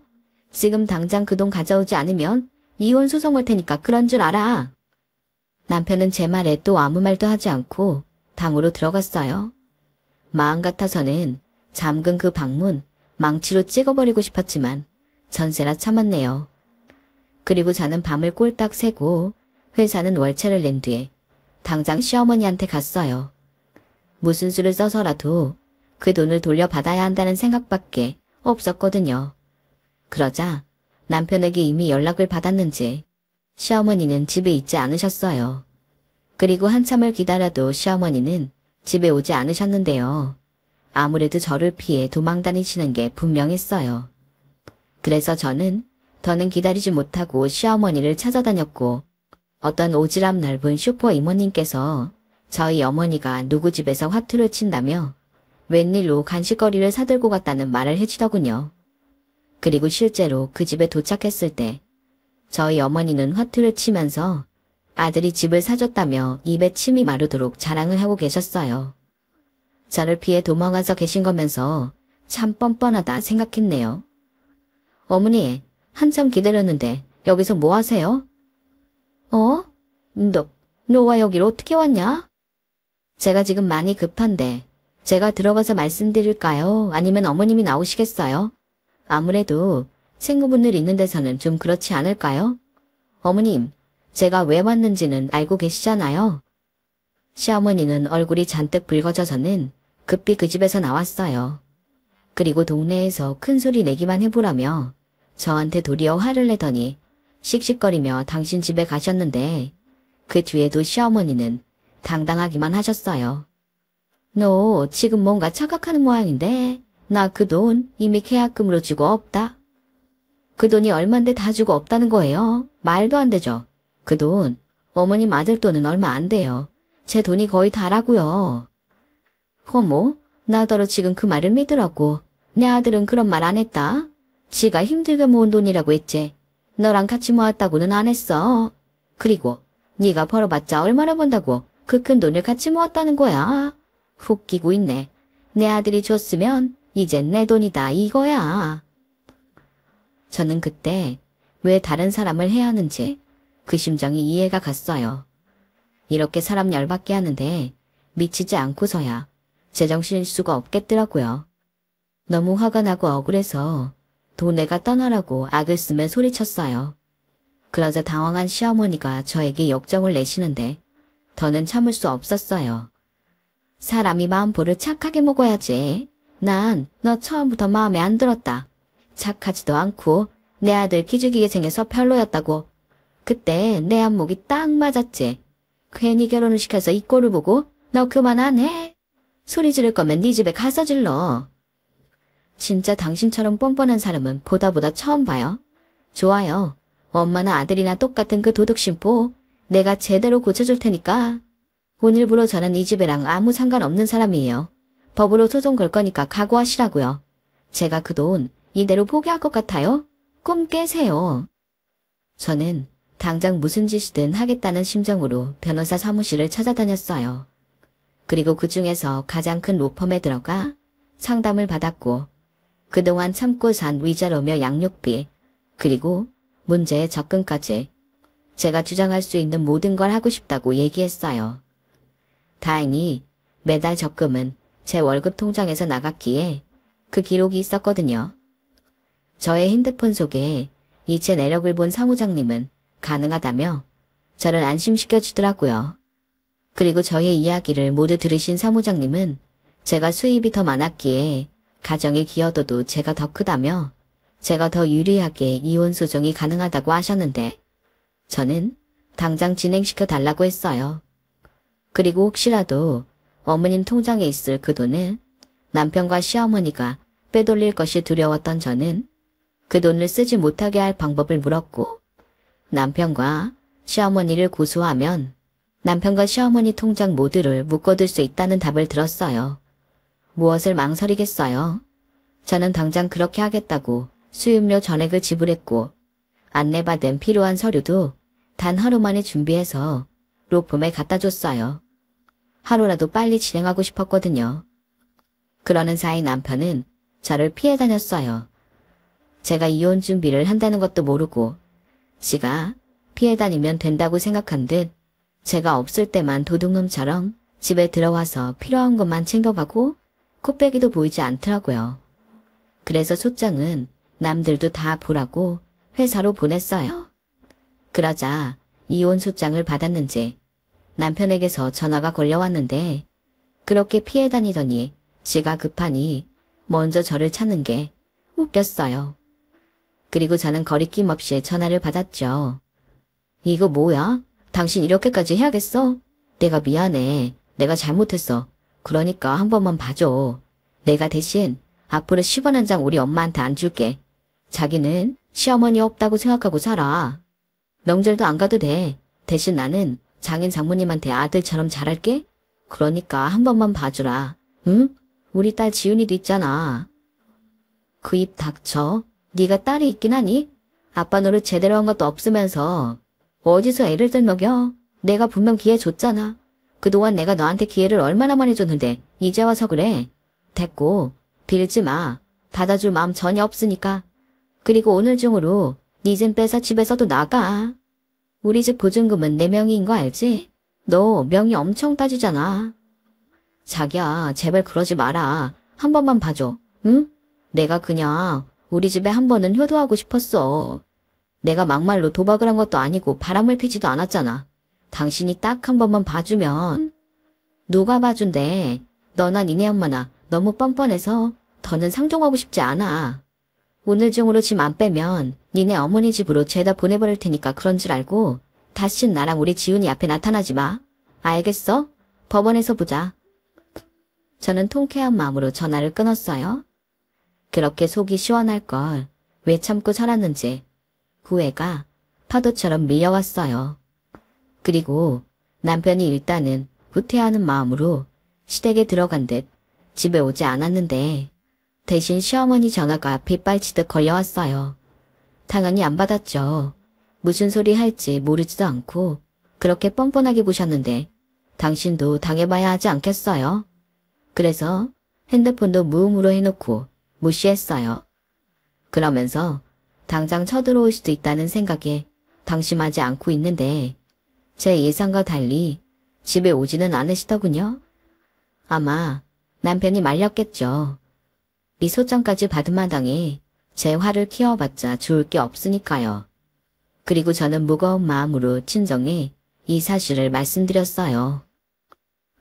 지금 당장 그 돈 가져오지 않으면 이혼 소송 올 테니까 그런 줄 알아. 남편은 제 말에 또 아무 말도 하지 않고 방으로 들어갔어요. 마음 같아서는 잠근 그 방문 망치로 찍어버리고 싶었지만 전세라 참았네요. 그리고 저는 밤을 꼴딱 새고 회사는 월차를 낸 뒤에 당장 시어머니한테 갔어요. 무슨 수를 써서라도 그 돈을 돌려받아야 한다는 생각밖에 없었거든요. 그러자 남편에게 이미 연락을 받았는지 시어머니는 집에 있지 않으셨어요. 그리고 한참을 기다려도 시어머니는 집에 오지 않으셨는데요. 아무래도 저를 피해 도망 다니시는 게 분명했어요. 그래서 저는 더는 기다리지 못하고 시어머니를 찾아다녔고 어떤 오지랖 넓은 슈퍼 이모님께서 저희 어머니가 누구 집에서 화투를 친다며 웬일로 간식거리를 사들고 갔다는 말을 해주더군요. 그리고 실제로 그 집에 도착했을 때 저희 어머니는 화투를 치면서 아들이 집을 사줬다며 입에 침이 마르도록 자랑을 하고 계셨어요. 저를 피해 도망가서 계신 거면서 참 뻔뻔하다 생각했네요. 어머니, 한참 기다렸는데 여기서 뭐 하세요? 너와 여기로 어떻게 왔냐? 제가 지금 많이 급한데 제가 들어가서 말씀드릴까요? 아니면 어머님이 나오시겠어요? 아무래도 친구분들 있는 데서는 좀 그렇지 않을까요? 어머님, 제가 왜 왔는지는 알고 계시잖아요. 시어머니는 얼굴이 잔뜩 붉어져서는 급히 그 집에서 나왔어요. 그리고 동네에서 큰 소리 내기만 해보라며 저한테 도리어 화를 내더니 씩씩거리며 당신 집에 가셨는데 그 뒤에도 시어머니는 당당하기만 하셨어요. 너 지금 뭔가 착각하는 모양인데 나 그 돈 이미 계약금으로 주고 없다. 그 돈이 얼만데 다 주고 없다는 거예요. 말도 안 되죠. 그 돈, 어머님 아들 돈은 얼마 안 돼요. 제 돈이 거의 다라고요. 어머, 나더러 지금 그 말을 믿으라고. 내 아들은 그런 말 안 했다. 지가 힘들게 모은 돈이라고 했지. 너랑 같이 모았다고는 안 했어. 그리고 네가 벌어봤자 얼마나 번다고 그 큰 돈을 같이 모았다는 거야. 웃기고 있네. 내 아들이 줬으면 이젠 내 돈이다 이거야. 저는 그때 왜 다른 사람을 해야 하는지 그 심정이 이해가 갔어요. 이렇게 사람 열받게 하는데 미치지 않고서야 제정신일 수가 없겠더라고요. 너무 화가 나고 억울해서 도내가 떠나라고 악을 쓰며 소리쳤어요. 그러자 당황한 시어머니가 저에게 역정을 내시는데 더는 참을 수 없었어요. 사람이 마음보를 착하게 먹어야지. 난 너 처음부터 마음에 안 들었다. 착하지도 않고 내 아들 기죽이게 생겨서 별로였다고. 그때 내 안목이 딱 맞았지. 괜히 결혼을 시켜서 이 꼴을 보고 너 그만 안 해. 소리 지를 거면 네 집에 가서 질러. 진짜 당신처럼 뻔뻔한 사람은 보다 처음 봐요. 좋아요. 엄마나 아들이나 똑같은 그 도덕심보 내가 제대로 고쳐줄 테니까. 오늘부로 저는 이 집이랑 아무 상관없는 사람이에요. 법으로 소송 걸 거니까 각오하시라고요. 제가 그 돈 이대로 포기할 것 같아요? 꿈 깨세요. 저는 당장 무슨 짓이든 하겠다는 심정으로 변호사 사무실을 찾아다녔어요. 그리고 그 중에서 가장 큰 로펌에 들어가 상담을 받았고 그동안 참고 산 위자료며 양육비 그리고 문제의 접근까지 제가 주장할 수 있는 모든 걸 하고 싶다고 얘기했어요. 다행히 매달 적금은 제 월급 통장에서 나갔기에 그 기록이 있었거든요. 저의 핸드폰 속에 이체 내역을 본 사무장님은 가능하다며 저를 안심시켜 주더라고요. 그리고 저의 이야기를 모두 들으신 사무장님은 제가 수입이 더 많았기에 가정의 기여도도 제가 더 크다며 제가 더 유리하게 이혼 소송이 가능하다고 하셨는데 저는 당장 진행시켜 달라고 했어요. 그리고 혹시라도 어머님 통장에 있을 그 돈을 남편과 시어머니가 빼돌릴 것이 두려웠던 저는 그 돈을 쓰지 못하게 할 방법을 물었고 남편과 시어머니를 고소하면 남편과 시어머니 통장 모두를 묶어둘 수 있다는 답을 들었어요. 무엇을 망설이겠어요. 저는 당장 그렇게 하겠다고 수임료 전액을 지불했고 안내받은 필요한 서류도 단 하루 만에 준비해서 로펌에 갖다 줬어요. 하루라도 빨리 진행하고 싶었거든요. 그러는 사이 남편은 저를 피해 다녔어요. 제가 이혼 준비를 한다는 것도 모르고 지가 피해 다니면 된다고 생각한 듯 제가 없을 때만 도둑놈처럼 집에 들어와서 필요한 것만 챙겨가고 코빼기도 보이지 않더라고요. 그래서 소장은 남들도 다 보라고 회사로 보냈어요. 그러자 이혼 소장을 받았는지 남편에게서 전화가 걸려왔는데 그렇게 피해 다니더니 지가 급하니 먼저 저를 찾는 게 웃겼어요. 그리고 저는 거리낌 없이 전화를 받았죠. 이거 뭐야? 당신 이렇게까지 해야겠어? 내가 미안해. 내가 잘못했어. 그러니까 한 번만 봐줘. 내가 대신 앞으로 10원 한 장 우리 엄마한테 안 줄게. 자기는 시어머니 없다고 생각하고 살아. 명절도 안 가도 돼. 대신 나는 장인 장모님한테 아들처럼 잘할게. 그러니까 한 번만 봐주라. 응? 우리 딸 지훈이도 있잖아. 그 입 닥쳐. 네가 딸이 있긴 하니? 아빠 노릇 제대로 한 것도 없으면서 어디서 애를 들먹여? 내가 분명 기회 줬잖아. 그동안 내가 너한테 기회를 얼마나 많이 줬는데 이제 와서 그래. 됐고 빌지 마. 받아줄 마음 전혀 없으니까. 그리고 오늘 중으로 네 집 빼서 집에서도 나가. 우리 집 보증금은 내 명의인 거 알지? 너 명의 엄청 따지잖아. 자기야 제발 그러지 마라. 한 번만 봐줘. 응? 내가 그냥 우리 집에 한 번은 효도하고 싶었어. 내가 막말로 도박을 한 것도 아니고 바람을 피지도 않았잖아. 당신이 딱 한 번만 봐주면. 누가 봐준대. 너나 니네 엄마나 너무 뻔뻔해서 더는 상종하고 싶지 않아. 오늘 중으로 짐 안 빼면 니네 어머니 집으로 죄다 보내버릴 테니까 그런 줄 알고 다신 나랑 우리 지훈이 앞에 나타나지 마. 알겠어? 법원에서 보자. 저는 통쾌한 마음으로 전화를 끊었어요. 그렇게 속이 시원할 걸 왜 참고 살았는지 후회가 파도처럼 밀려왔어요. 그리고 남편이 일단은 후퇴하는 마음으로 시댁에 들어간 듯 집에 오지 않았는데 대신 시어머니 전화가 빗발치듯 걸려왔어요. 당연히 안 받았죠. 무슨 소리 할지 모르지도 않고 그렇게 뻔뻔하게 보셨는데 당신도 당해봐야 하지 않겠어요? 그래서 핸드폰도 무음으로 해놓고 무시했어요. 그러면서 당장 쳐들어올 수도 있다는 생각에 방심하지 않고 있는데 제 예상과 달리 집에 오지는 않으시더군요. 아마 남편이 말렸겠죠. 미소장까지 받은 마당에 제 화를 키워봤자 좋을 게 없으니까요. 그리고 저는 무거운 마음으로 친정에 이 사실을 말씀드렸어요.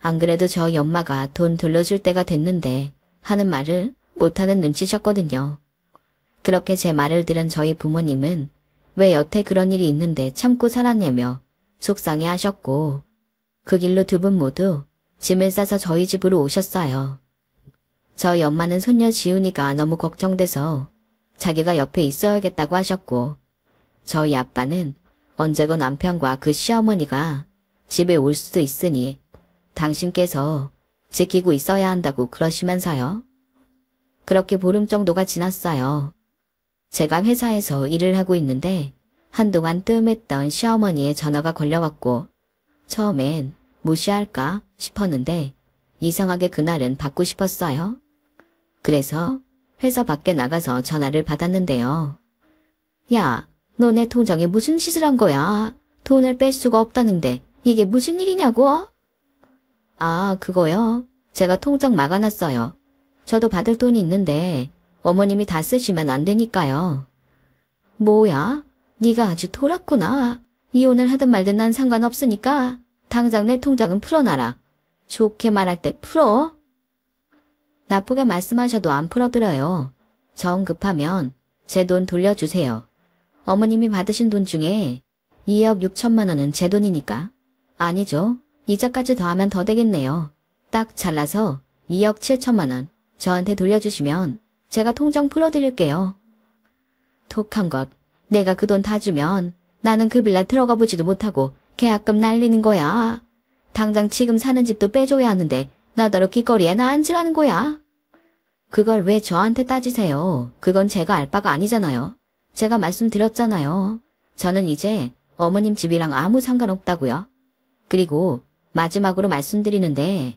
안 그래도 저희 엄마가 돈 돌려줄 때가 됐는데 하는 말을 못하는 눈치셨거든요. 그렇게 제 말을 들은 저희 부모님은 왜 여태 그런 일이 있는데 참고 살았냐며 속상해 하셨고 그 길로 두 분 모두 짐을 싸서 저희 집으로 오셨어요. 저희 엄마는 손녀 지훈이가 너무 걱정돼서 자기가 옆에 있어야겠다고 하셨고 저희 아빠는 언제건 남편과 그 시어머니가 집에 올 수도 있으니 당신께서 지키고 있어야 한다고 그러시면서요. 그렇게 보름 정도가 지났어요. 제가 회사에서 일을 하고 있는데 한동안 뜸했던 시어머니의 전화가 걸려왔고 처음엔 무시할까 싶었는데 이상하게 그날은 받고 싶었어요. 그래서 회사 밖에 나가서 전화를 받았는데요. 야, 너 내 통장에 무슨 짓을 한 거야? 돈을 뺄 수가 없다는데 이게 무슨 일이냐고? 아, 그거요? 제가 통장 막아놨어요. 저도 받을 돈이 있는데 어머님이 다 쓰시면 안 되니까요. 뭐야? 네가 아주 돌았구나. 이혼을 하든 말든 난 상관없으니까 당장 내 통장은 풀어놔라. 좋게 말할 때 풀어? 나쁘게 말씀하셔도 안 풀어드려요. 정 급하면 제 돈 돌려주세요. 어머님이 받으신 돈 중에 2억 6천만 원은 제 돈이니까. 아니죠. 이자까지 더하면 더 되겠네요. 딱 잘라서 2억 7천만 원 저한테 돌려주시면 제가 통장 풀어드릴게요. 독한 것. 내가 그 돈 다 주면 나는 그 빌라 들어가 보지도 못하고 계약금 날리는 거야. 당장 지금 사는 집도 빼줘야 하는데 나더러 길거리에 나 앉으라는 거야. 그걸 왜 저한테 따지세요. 그건 제가 알 바가 아니잖아요. 제가 말씀드렸잖아요. 저는 이제 어머님 집이랑 아무 상관없다고요. 그리고 마지막으로 말씀드리는데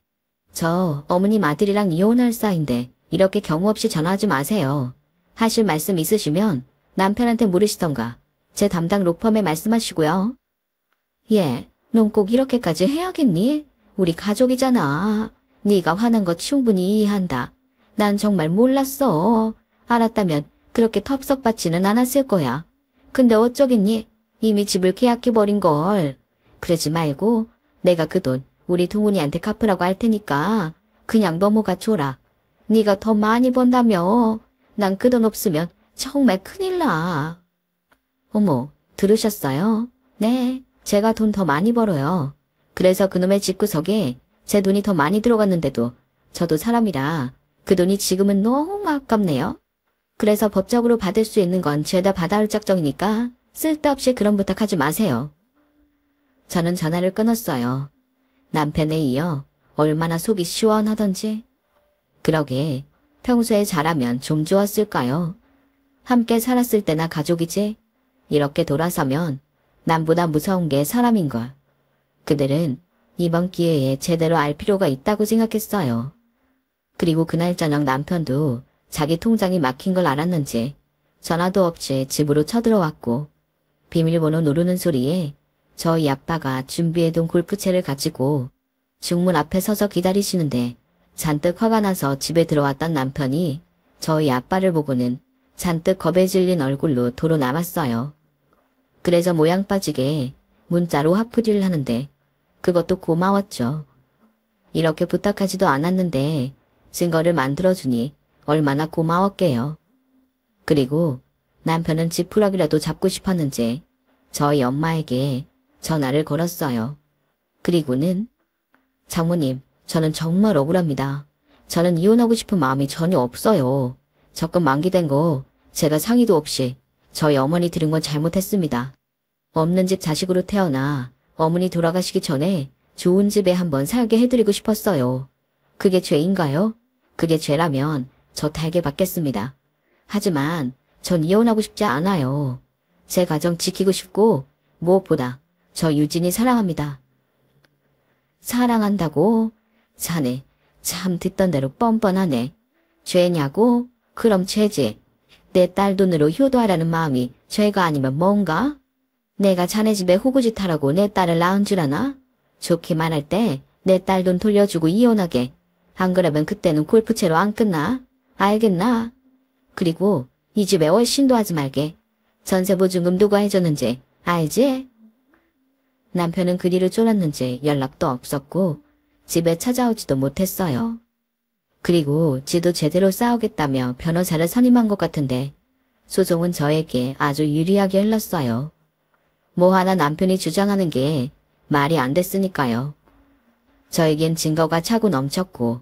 저 어머님 아들이랑 이혼할 사이인데 이렇게 경우 없이 전화하지 마세요. 하실 말씀 있으시면 남편한테 물으시던가 제 담당 로펌에 말씀하시고요. 예, 넌 꼭 이렇게까지 해야겠니? 우리 가족이잖아. 네가 화난 거 충분히 이해한다. 난 정말 몰랐어. 알았다면 그렇게 텁섭받지는 않았을 거야. 근데 어쩌겠니? 이미 집을 계약해버린 걸. 그러지 말고 내가 그 돈 우리 동훈이한테 갚으라고 할 테니까 그냥 넘어가 줘라. 네가 더 많이 번다며. 난 그 돈 없으면 정말 큰일 나. 어머, 들으셨어요? 네, 제가 돈 더 많이 벌어요. 그래서 그놈의 집구석에 제 돈이 더 많이 들어갔는데도 저도 사람이라 그 돈이 지금은 너무 아깝네요. 그래서 법적으로 받을 수 있는 건 죄다 받아올 작정이니까 쓸데없이 그런 부탁하지 마세요. 저는 전화를 끊었어요. 남편에 이어 얼마나 속이 시원하던지. 그러게 평소에 잘하면 좀 좋았을까요? 함께 살았을 때나 가족이지. 이렇게 돌아서면 남보다 무서운 게 사람인걸. 그들은 이번 기회에 제대로 알 필요가 있다고 생각했어요. 그리고 그날 저녁 남편도 자기 통장이 막힌 걸 알았는지 전화도 없이 집으로 쳐들어왔고 비밀번호 누르는 소리에 저희 아빠가 준비해둔 골프채를 가지고 중문 앞에 서서 기다리시는데 잔뜩 화가 나서 집에 들어왔던 남편이 저희 아빠를 보고는 잔뜩 겁에 질린 얼굴로 도로 남았어요. 그래서 모양 빠지게 문자로 화풀이를 하는데 그것도 고마웠죠. 이렇게 부탁하지도 않았는데 증거를 만들어주니 얼마나 고마웠게요. 그리고 남편은 지푸라기라도 잡고 싶었는지 저희 엄마에게 전화를 걸었어요. 그리고는 장모님, 저는 정말 억울합니다. 저는 이혼하고 싶은 마음이 전혀 없어요. 적금 만기된 거 제가 상의도 없이 저희 어머니 들은 건 잘못했습니다. 없는 집 자식으로 태어나 어머니 돌아가시기 전에 좋은 집에 한번 살게 해드리고 싶었어요. 그게 죄인가요? 그게 죄라면 저 달게 받겠습니다. 하지만 전 이혼하고 싶지 않아요. 제 가정 지키고 싶고 무엇보다 저 유진이 사랑합니다. 사랑한다고? 자네 참 듣던 대로 뻔뻔하네. 죄냐고? 그럼 죄지. 내 딸 돈으로 효도하라는 마음이 죄가 아니면 뭔가? 내가 자네 집에 호구짓하라고 내 딸을 낳은 줄 아나? 좋게 말할 때 내 딸 돈 돌려주고 이혼하게. 안 그러면 그때는 골프채로 안 끝나? 알겠나? 그리고 이 집에 얼씬도 하지 말게. 전세보증금 누가 해줬는지 알지? 남편은 그 뒤로 쫄았는지 연락도 없었고 집에 찾아오지도 못했어요. 그리고 지도 제대로 싸우겠다며 변호사를 선임한 것 같은데 소송은 저에게 아주 유리하게 흘렀어요. 뭐 하나 남편이 주장하는 게 말이 안 됐으니까요. 저에겐 증거가 차고 넘쳤고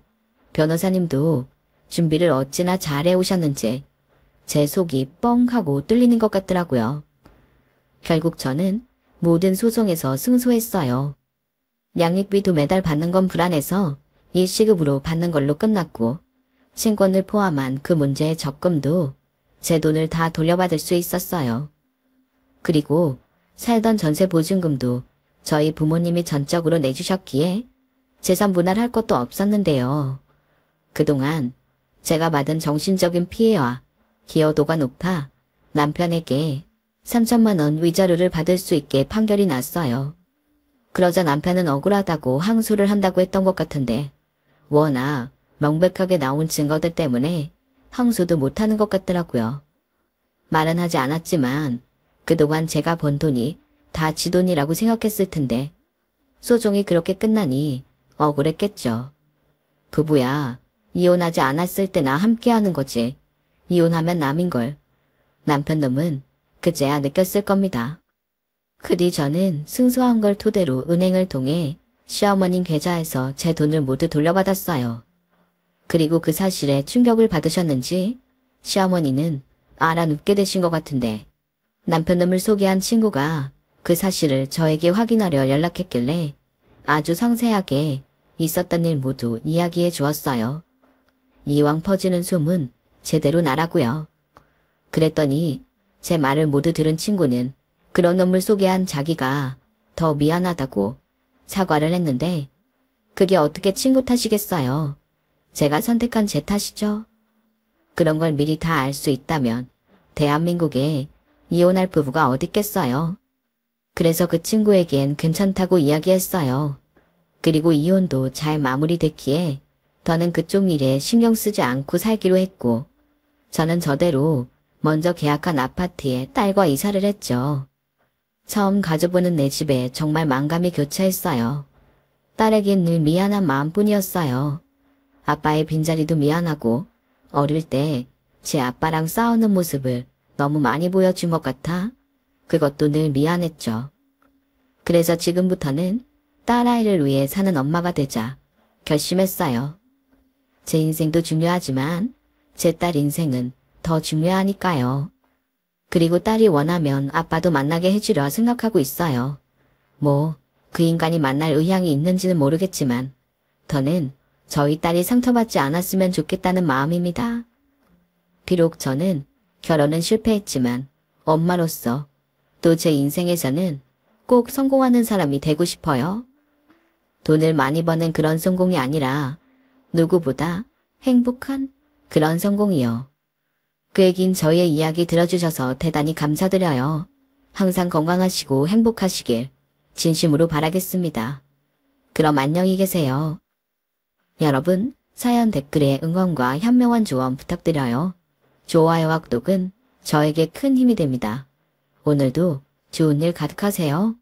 변호사님도 준비를 어찌나 잘해 오셨는지 제 속이 뻥 하고 뚫리는 것 같더라고요. 결국 저는 모든 소송에서 승소했어요. 양육비도 매달 받는 건 불안해서 일시급으로 받는 걸로 끝났고 친권을 포함한 그 문제의 적금도 제 돈을 다 돌려받을 수 있었어요. 그리고 살던 전세 보증금도 저희 부모님이 전적으로 내주셨기에 재산 분할할 것도 없었는데요. 그동안 제가 받은 정신적인 피해와 기여도가 높아 남편에게 3천만 원 위자료를 받을 수 있게 판결이 났어요. 그러자 남편은 억울하다고 항소를 한다고 했던 것 같은데 워낙 명백하게 나온 증거들 때문에 항소도 못하는 것 같더라고요. 말은 하지 않았지만 그동안 제가 번 돈이 다 지 돈이라고 생각했을 텐데 소송이 그렇게 끝나니 억울했겠죠. 부부야, 이혼하지 않았을 때나 함께하는 거지. 이혼하면 남인걸. 남편 놈은 그제야 느꼈을 겁니다. 그 뒤 저는 승소한 걸 토대로 은행을 통해 시어머님 계좌에서 제 돈을 모두 돌려받았어요. 그리고 그 사실에 충격을 받으셨는지 시어머니는 알아눕게 되신 것 같은데 남편놈을 소개한 친구가 그 사실을 저에게 확인하려 연락했길래 아주 상세하게 있었던 일 모두 이야기해 주었어요. 이왕 퍼지는 소문 제대로 나라고요. 그랬더니 제 말을 모두 들은 친구는 그런 놈을 소개한 자기가 더 미안하다고 사과를 했는데 그게 어떻게 친구 탓이겠어요. 제가 선택한 제 탓이죠. 그런 걸 미리 다 알 수 있다면 대한민국에 이혼할 부부가 어딨겠어요. 그래서 그 친구에겐 괜찮다고 이야기했어요. 그리고 이혼도 잘 마무리됐기에 더는 그쪽 일에 신경 쓰지 않고 살기로 했고 저는 저대로 먼저 계약한 아파트에 딸과 이사를 했죠. 처음 가져보는 내 집에 정말 만감이 교차했어요. 딸에겐 늘 미안한 마음뿐이었어요. 아빠의 빈자리도 미안하고 어릴 때 제 아빠랑 싸우는 모습을 너무 많이 보여준 것 같아 그것도 늘 미안했죠. 그래서 지금부터는 딸아이를 위해 사는 엄마가 되자 결심했어요. 제 인생도 중요하지만 제 딸 인생은 더 중요하니까요. 그리고 딸이 원하면 아빠도 만나게 해주려 생각하고 있어요. 뭐 그 인간이 만날 의향이 있는지는 모르겠지만 더는 저희 딸이 상처받지 않았으면 좋겠다는 마음입니다. 비록 저는 결혼은 실패했지만 엄마로서 또 제 인생에서는 꼭 성공하는 사람이 되고 싶어요. 돈을 많이 버는 그런 성공이 아니라 누구보다 행복한 그런 성공이요. 그 얘긴 저의 이야기 들어주셔서 대단히 감사드려요. 항상 건강하시고 행복하시길 진심으로 바라겠습니다. 그럼 안녕히 계세요. 여러분, 사연 댓글에 응원과 현명한 조언 부탁드려요. 좋아요와 구독은 저에게 큰 힘이 됩니다. 오늘도 좋은 일 가득하세요.